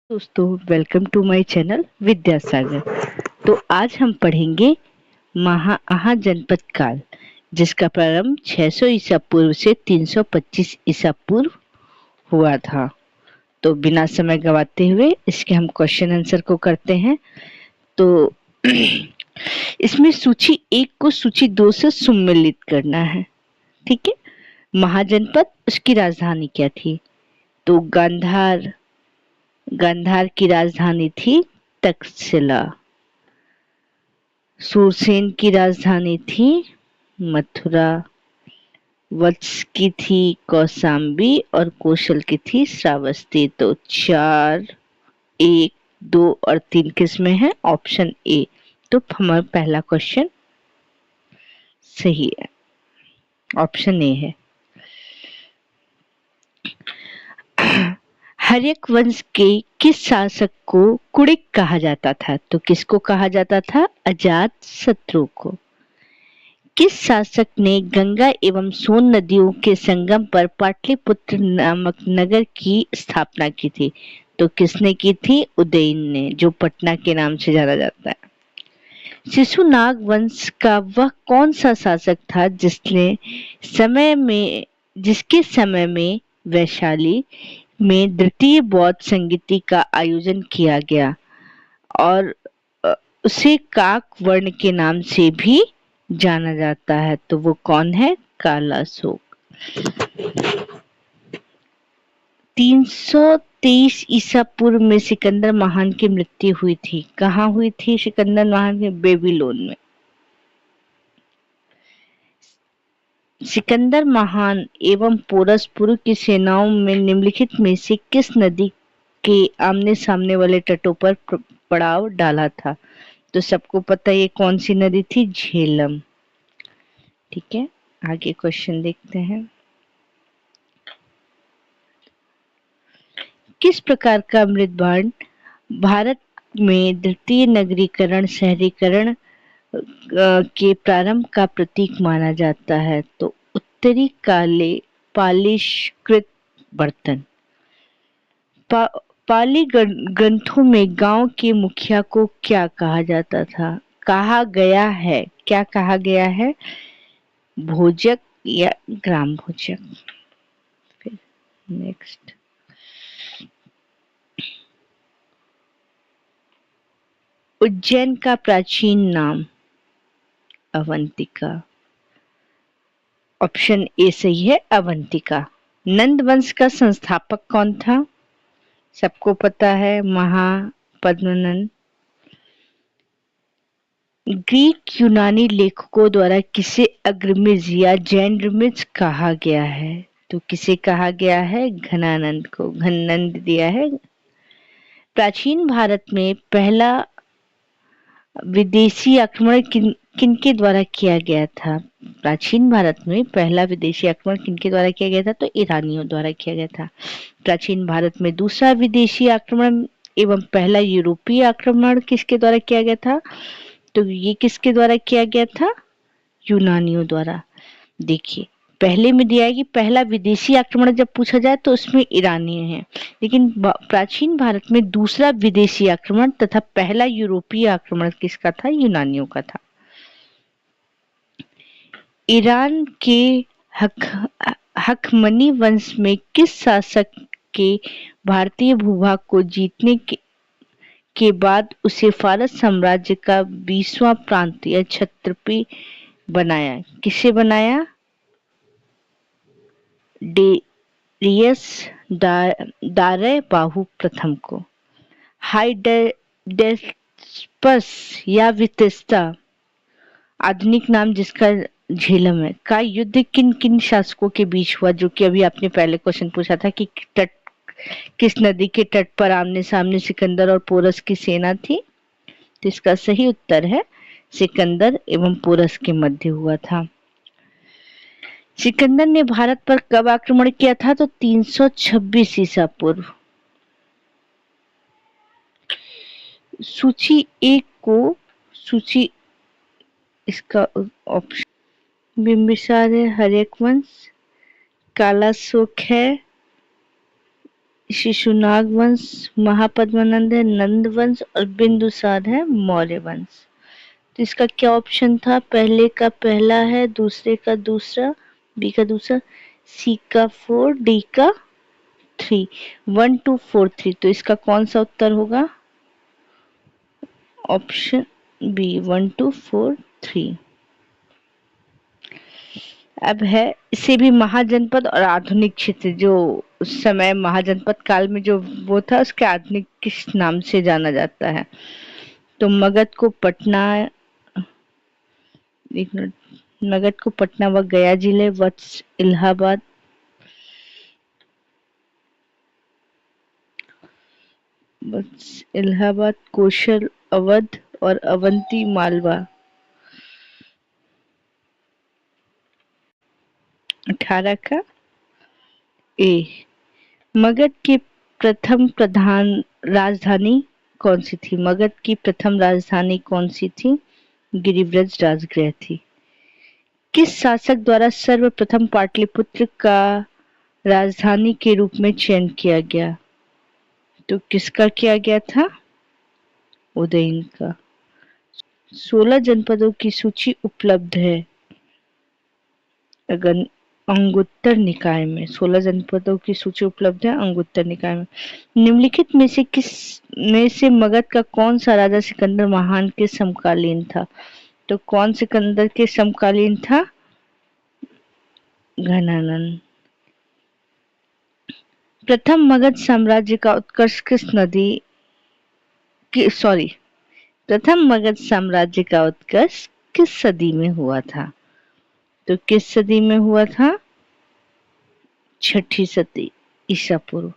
दोस्तों, welcome to my channel Vidyasagar. तो आज हम पढ़ेंगे आहा जनपद काल, जिसका प्रारंभ 600 ईसा पूर्व से 325 ईसा पूर्व हुआ था। तो बिना समय गवाते हुए इसके हम क्वेश्चन आंसर को करते हैं। तो इसमें सूची 1 को सूची 2 से सम्मिलित करना है। ठीक है। महाजनपद, उसकी राजधानी क्या थी? तो गांधार की राजधानी थी तक्षशिला। सूरसेन की राजधानी थी मथुरा। वत्स की थी कौशाम्बी और कौशल की थी श्रावस्ती। तो 4, 1, 2 और 3 किसमें है? Option A. तो हमारा पहला क्वेश्चन सही है, ऑप्शन ए है। हर्यक वंश के किस शासक को कुड़िक कहा जाता था? तो किसको कहा जाता था? अजात शत्रु को। किस शासक ने गंगा एवं सोन नदियों के संगम पर पाटलिपुत्र नामक नगर की स्थापना की थी? तो किसने की थी? उदयन ने, जो पटना के नाम से जाना जाता है। शिशुनाग वंश का वह कौन सा शासक था जिसके समय में वैशाली में द्वितीय बौद्ध संगीति का आयोजन किया गया और उसे काक वर्ण के नाम से भी जाना जाता है? तो वो कौन है? काला अशोक। 323 ईसा पूर्व में सिकंदर महान की मृत्यु हुई थी। कहाँ हुई थी सिकंदर महान की? बेबीलोन में। सिकंदर महान एवं पोरस पूर्व की सेनाओं में निम्नलिखित में से किस नदी के आमने सामने वाले तटों पर पड़ाव डाला था? तो सबको पता है ये कौन सी नदी थी? झेलम। ठीक है, आगे क्वेश्चन देखते हैं। किस प्रकार का अमृत बांड भारत में द्वितीय नगरीकरण शहरीकरण के प्रारंभ का प्रतीक माना जाता है? तो उत्तरी काले पालिशकृत बर्तन। पाली ग्रंथों में गांव के मुखिया को क्या कहा जाता था? कहा गया है, क्या कहा गया है? भोजक या ग्राम भोजक। फिर नेक्स्ट, उज्जैन का प्राचीन नाम? अवंतिका। ऑप्शन ए सही है, अवंतिका। नंद वंश का संस्थापक कौन था? सबको पता है, महापद्मनंद। ग्रीक यूनानी लेखकों द्वारा किसे अग्रमिज या जैनमिज कहा गया है? तो किसे कहा गया है? घनानंद को। घनानंद दिया है। प्राचीन भारत में पहला विदेशी आक्रमण किनके द्वारा किया गया था? प्राचीन भारत में पहला विदेशी आक्रमण किनके द्वारा किया गया था? तो ईरानियों द्वारा किया गया था। प्राचीन भारत में दूसरा विदेशी आक्रमण एवं पहला यूरोपीय आक्रमण किसके द्वारा किया गया था? तो ये किसके द्वारा किया गया था? यूनानियों द्वारा। देखिए, पहले में दिया है कि पहला विदेशी आक्रमण जब पूछा जाए तो उसमें ईरानी है, लेकिन प्राचीन भारत में दूसरा विदेशी आक्रमण तथा पहला यूरोपीय आक्रमण किसका था? यूनानियों का था। ईरान के हखमनी वंश में किस शासक के भारतीय भूभाग को जीतने के बाद उसे फारस साम्राज्य का 20वां प्रांत या क्षत्रपी बनाया? किसे बनाया? डेरियस दारे बाहु प्रथम को। हाइडेस्पस या वितिस्ता, आधुनिक नाम जिसका झेलम है, का युद्ध किन किन शासकों के बीच हुआ? जो कि अभी आपने पहले क्वेश्चन पूछा था कि तट किस नदी के तट पर आमने सामने सिकंदर और पोरस की सेना थी? तो इसका सही उत्तर है सिकंदर एवं पोरस के मध्य हुआ था। सिकंदर ने भारत पर कब आक्रमण किया था? तो 326 ईसा पूर्व। सूची एक को सूची इसका ऑप्शन बिंबिसार है, हर्यक वंश, कालाशोक है, शिशुनाग वंश महापद्मानंद है, नंद वंश और बिंदुसार है मौर्य वंश। तो इसका क्या ऑप्शन था? पहले का पहला है, दूसरे का दूसरा, बी का दूसरा, सी का 4, डी का 3। 1 2 4 3। तो इसका कौन सा उत्तर होगा? Option B 1 2 4 3। अब है इसे भी महाजनपद और आधुनिक क्षेत्र, जो उस समय महाजनपद काल में जो वो था उसके आधुनिक किस नाम से जाना जाता है? तो मगध को पटना, एक मिनट, मगध को पटना व गया जिले, वत्स इलाहाबाद, वत्स इलाहाबाद, कौशल अवध और अवंती मालवा। 18 का ए। मगध की प्रथम प्रधान राजधानी कौन सी थी? मगध की प्रथम राजधानी कौन सी थी? गिरिव्रज राजगृह थी। किस शासक द्वारा सर्वप्रथम पाटलिपुत्र का राजधानी के रूप में चयन किया गया? तो किसका किया गया था? उदयन का। 16 जनपदों की सूची उपलब्ध है अगर अंगुत्तर निकाय में। 16 जनपदों की सूची उपलब्ध है अंगुत्तर निकाय में। निम्नलिखित में से मगध का कौन सा राजा सिकंदर महान के समकालीन था? तो कौन सिकंदर के समकालीन था? घनानंद। प्रथम मगध साम्राज्य का उत्कर्ष प्रथम मगध साम्राज्य का उत्कर्ष किस सदी में हुआ था? तो किस सदी में हुआ था? 6ठी सदी ईसा पूर्व।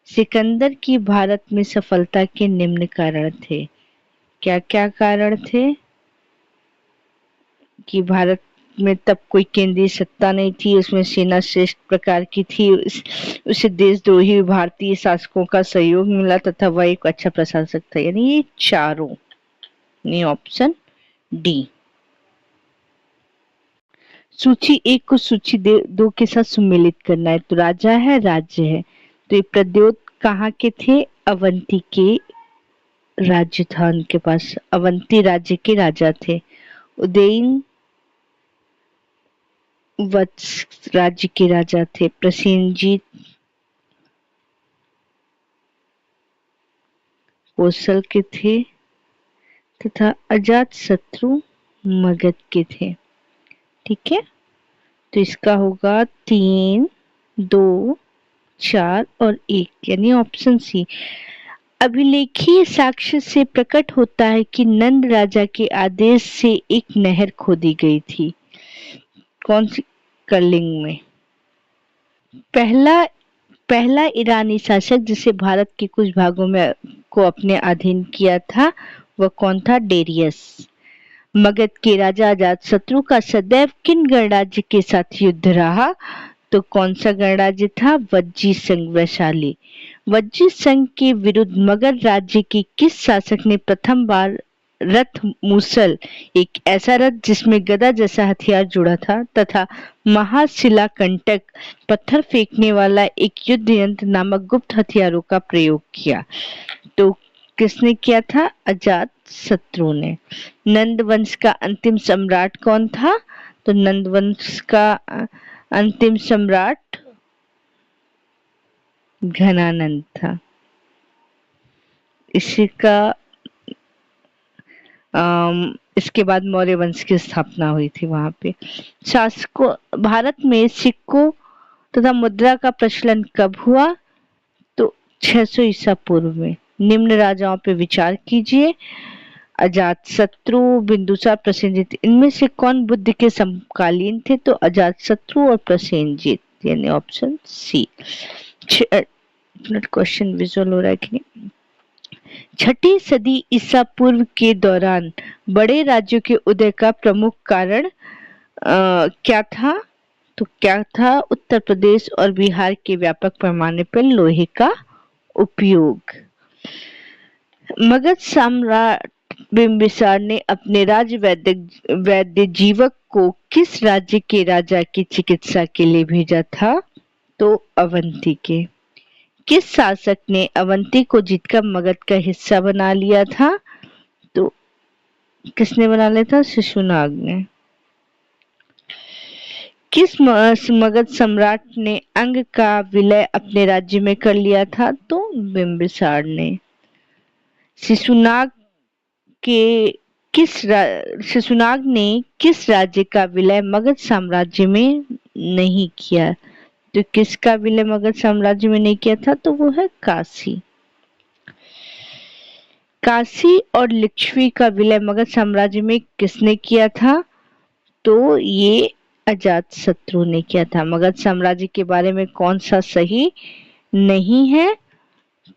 सिकंदर की भारत में सफलता के निम्न कारण थे। क्या क्या कारण थे? कि भारत में तब कोई केंद्रीय सत्ता नहीं थी, उसमें सेना श्रेष्ठ प्रकार की थी, उसे देशद्रोही भारतीय शासकों का सहयोग मिला तथा वह एक अच्छा प्रशासक था। यानी ये चारों, यानी ऑप्शन डी। सूची एक को सूची दो के साथ सम्मिलित करना है। तो राजा है, राज्य है। तो ये प्रद्योत कहाँ के थे? अवंती के राज्य था उनके पास, अवंती राज्य के राजा थे। उदयन वत्स राज्य के राजा थे। प्रसेनजीत कौशल के थे तथा अजात शत्रु मगध के थे। ठीक है, तो इसका होगा 3 2 4 और 1, यानी ऑप्शन सी। अभिलेखीय साक्ष्य से प्रकट होता है कि नंद राजा के आदेश से एक नहर खोदी गई थी। कौन सी? कलिंग में। पहला ईरानी शासक जिसे भारत के कुछ भागों में को अपने अधीन किया था वह कौन था? डेरियस। मगध के राजा अजातशत्रु का सदैव किन गणराज्य के साथ युद्ध रहा? तो कौन सा गणराज्य था? वज्जी संघ वैशाली। वज्जी संघ के विरुद्ध मगध राज्य के किस शासक ने प्रथम बार रथ मूसल, एक ऐसा रथ जिसमें गदा जैसा हथियार जुड़ा था, तथा महाशिलाकंटक पत्थर फेंकने वाला एक युद्ध यंत्र नामक गुप्त हथियारों का प्रयोग किया? तो किसने किया था? अजात शत्रु ने। नंद वंश का अंतिम सम्राट कौन था? तो नंद वंश का अंतिम सम्राट घनानंद था। इसके बाद मौर्य वंश की स्थापना हुई थी वहां पे। शासकों भारत में सिक्कों तथा मुद्रा का प्रचलन कब हुआ? तो 600 ईसा पूर्व में। निम्न राजाओं पे विचार कीजिए। अजात शत्रु, बिंदुसार, प्रसेनजीत, इनमें से कौन बुद्ध के समकालीन थे? तो अजात शत्रु और प्रसेनजीत, यानी ऑप्शन सी। क्वेश्चन विजुअल हो रहा है कि नहीं? 6ठी सदी ईसा पूर्व के दौरान बड़े राज्यों के उदय का प्रमुख कारण क्या था? तो क्या था? उत्तर प्रदेश और बिहार के व्यापक पैमाने पर लोहे का उपयोग। मगध सम्राट बिंबिसार ने अपने राज्य वैद्य जीवक को किस राज्य के राजा की चिकित्सा के लिए भेजा था? तो अवंती के। किस शासक ने अवंती को जीतकर मगध का हिस्सा बना लिया था? तो किसने बना लिया था? शिशुनाग ने। किस मगध सम्राट ने अंग का विलय अपने राज्य में कर लिया था? तो बिंबिसार ने। शिशुनाग के शिशुनाग ने किस राज्य का विलय मगध साम्राज्य में नहीं किया? तो किसका विलय मगध साम्राज्य में नहीं किया था? तो वो है काशी। काशी और लिच्छवी का विलय मगध साम्राज्य में किसने किया था? तो ये अजातशत्रु ने किया था। मगध साम्राज्य के बारे में कौन सा सही नहीं है?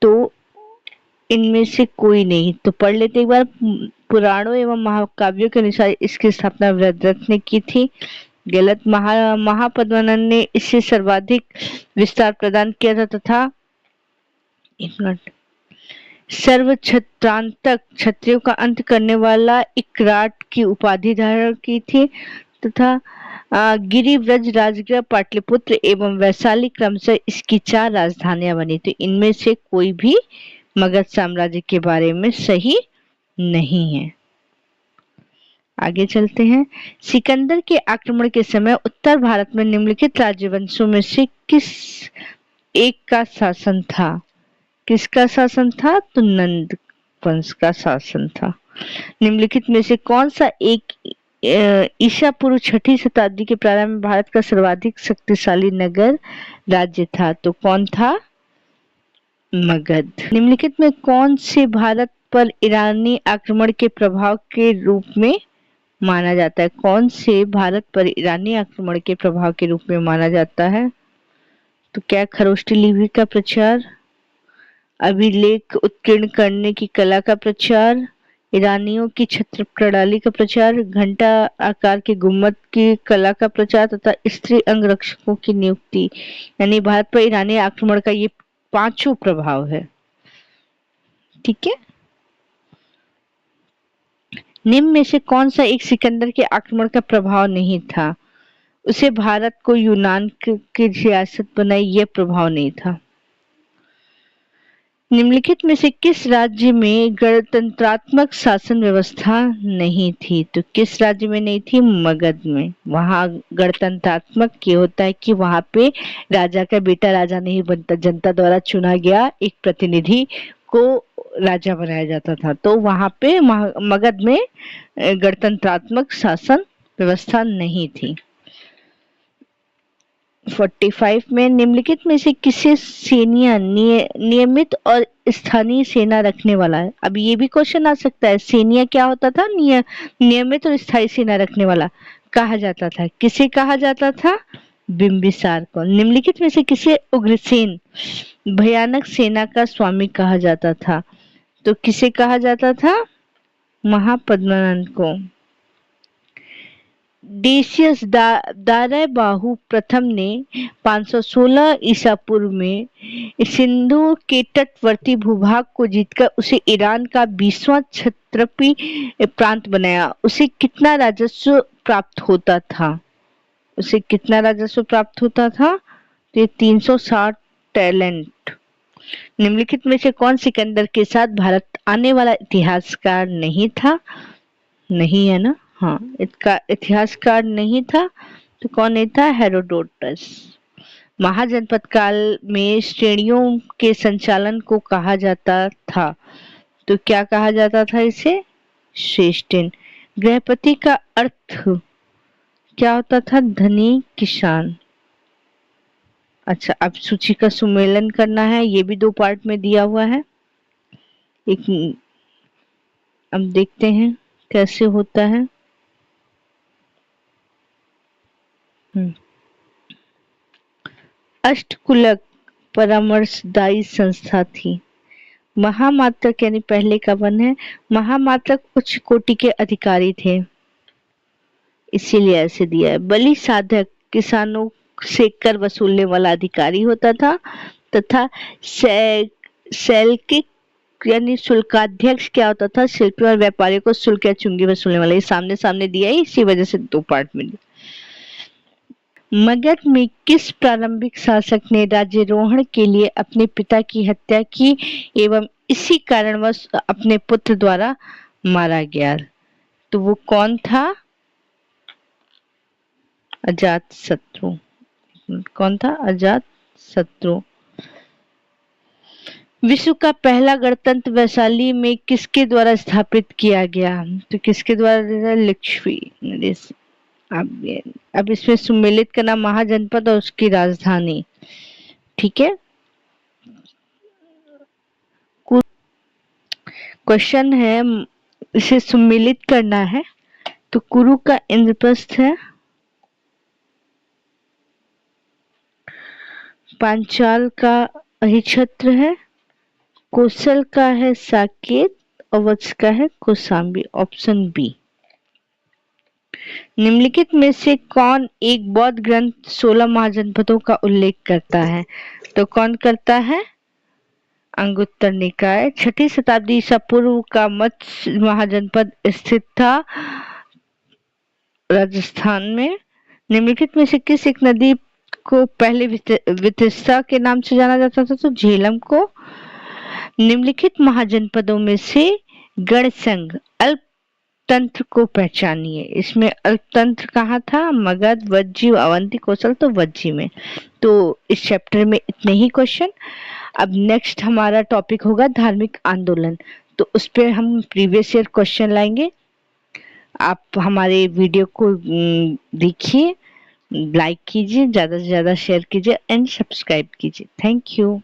तो इनमें से कोई नहीं। तो पढ़ लेते एक बार। पुराणों एवं महाकाव्यों के अनुसार इसकी स्थापना वृद्धरथ ने की थी। गलत। महापद्मनंद ने इससे सर्वाधिक विस्तार प्रदान किया था तथा एक मिनट सर्वछत्रांतक क्षत्रियों का अंत करने वाला इकराट की उपाधि धारण की थी तथा गिरिव्रज, राजगृह, पाटलिपुत्र एवं वैशाली क्रमशः इसकी 4 राजधानियां बनी। तो इनमें से कोई भी मगध साम्राज्य के बारे में सही नहीं है। आगे चलते हैं। सिकंदर के आक्रमण के समय उत्तर भारत में निम्नलिखित राजवंशों में से किस एक का शासन था? किसका शासन था? तो नंद वंश का शासन था। निम्नलिखित में से कौन सा एक ईसा पूर्व 6ठी शताब्दी के प्रारंभ में भारत का सर्वाधिक शक्तिशाली नगर राज्य था? तो कौन था? मगध। निम्नलिखित में कौन से भारत पर ईरानी आक्रमण के प्रभाव के रूप में माना जाता है? कौन से भारत पर ईरानी आक्रमण के प्रभाव के रूप में माना जाता है? तो क्या खरोष्ठी लिपि का प्रचार, अभिलेख उत्कीर्ण करने की कला का प्रचार, ईरानियों की छत्र प्रणाली का प्रचार, घंटा आकार के गुम्बद की कला का प्रचार तथा स्त्री अंगरक्षकों की नियुक्ति। यानी भारत पर ईरानी आक्रमण का ये 5 प्रभाव है। ठीक है। निम्न में से कौन सा एक सिकंदर के आक्रमण का प्रभाव नहीं था? उसे भारत को यूनान की रियासत बनाई, यह प्रभाव नहीं था। निम्नलिखित में से किस राज्य में गणतंत्रात्मक शासन व्यवस्था नहीं थी? तो किस राज्य में नहीं थी? मगध में। वहां गणतंत्रात्मक ये होता है कि वहां पे राजा का बेटा राजा नहीं बनता, जनता द्वारा चुना गया एक प्रतिनिधि को राजा बनाया जाता था। तो वहां पे मगध में गणतंत्रात्मक शासन व्यवस्था नहीं थी। 45 में निम्नलिखित में से किसे सेनिया नियमित और स्थानीय सेना रखने वाला है? अब ये भी क्वेश्चन आ सकता है, सेनिया क्या होता था? नियमित और स्थायी सेना रखने वाला कहा जाता था। किसे कहा जाता था? बिंबिसार को। निम्नलिखित में से किसे उग्रसेन भयानक सेना का स्वामी कहा जाता था? तो किसे कहा जाता था? महापद्मनंद को। डेसियस दाराबाहु प्रथम ने 516 ईसा पूर्व में सिंधु के तटवर्ती भूभाग को जीतकर उसे ईरान का 20वां क्षत्रपी प्रांत बनाया। उसे कितना राजस्व प्राप्त होता था? उसे कितना राजस्व प्राप्त होता था? तो ये 360 टैलेंट। निम्नलिखित में से कौन सिकंदर के साथ भारत आने वाला इतिहासकार नहीं था? नहीं है ना? हाँ, इसका इतिहासकार नहीं था। तो कौन नहीं था? हेरोडोटस। महाजनपद काल में श्रेणियों के संचालन को कहा जाता था। तो क्या कहा जाता था इसे? श्रेष्ठिन। गृहपति का अर्थ क्या होता था? धनी किसान। अच्छा, अब सूची का सुमेलन करना है। ये भी 2 पार्ट में दिया हुआ है। एक अब देखते हैं कैसे होता है। अष्टकुलक परामर्शदायी संस्था थी। महामात्रक यानी पहले का वन है। महामात्रक उच्च कोटि के अधिकारी थे, इसीलिए ऐसे दिया है। बलि साधक किसानों से कर वसूलने वाला अधिकारी होता था तथा सैल्किक यानी शुल्काध्यक्ष क्या होता था? शिल्पियों और व्यापारियों को शुल्क या चुंगी वसूलने वाला। ये सामने सामने दिया है, इसी वजह से 2 पार्ट में दिया। मगध में किस प्रारंभिक शासक ने राज्यारोहण के लिए अपने पिता की हत्या की एवं इसी कारणवश अपने पुत्र द्वारा मारा गया? तो वो कौन था? अजातशत्रु। कौन था? अजातशत्रु। विश्व का पहला गणतंत्र वैशाली में किसके द्वारा स्थापित किया गया? तो किसके द्वारा? लिच्छवी। अब इसमें सम्मिलित करना महाजनपद और उसकी राजधानी। ठीक है। क्वेश्चन है, इसे सम्मिलित करना है तो कुरु का इंद्रप्रस्थ है, पांचाल का अधिक्षत्र है, कौशल का है साकेत और वत्स का है कौशाम्बी। Option B. निम्नलिखित में से कौन एक बौद्ध ग्रंथ 16 महाजनपदों का उल्लेख करता है? तो कौन करता है? अंगुत्तर निकाय। 6ठी शताब्दी ईसा पूर्व का मत्स्य महाजनपद स्थित था राजस्थान में। निम्नलिखित में से किस एक नदी को पहले वितस्ता के नाम से जाना जाता था? तो झेलम को। निम्नलिखित महाजनपदों में से गणसंघ अल्पतंत्र को पहचानिए। इसमें अल्पतंत्र कहाँ था? मगध, वज्जी, अवंती, कौशल। तो वज्जी में। तो इस चैप्टर में इतने ही क्वेश्चन। अब नेक्स्ट हमारा टॉपिक होगा धार्मिक आंदोलन, तो उस पर हम प्रीवियस ईयर क्वेश्चन लाएंगे। आप हमारे वीडियो को देखिए, लाइक कीजिए, ज़्यादा से ज़्यादा शेयर कीजिए एंड सब्सक्राइब कीजिए। Thank you.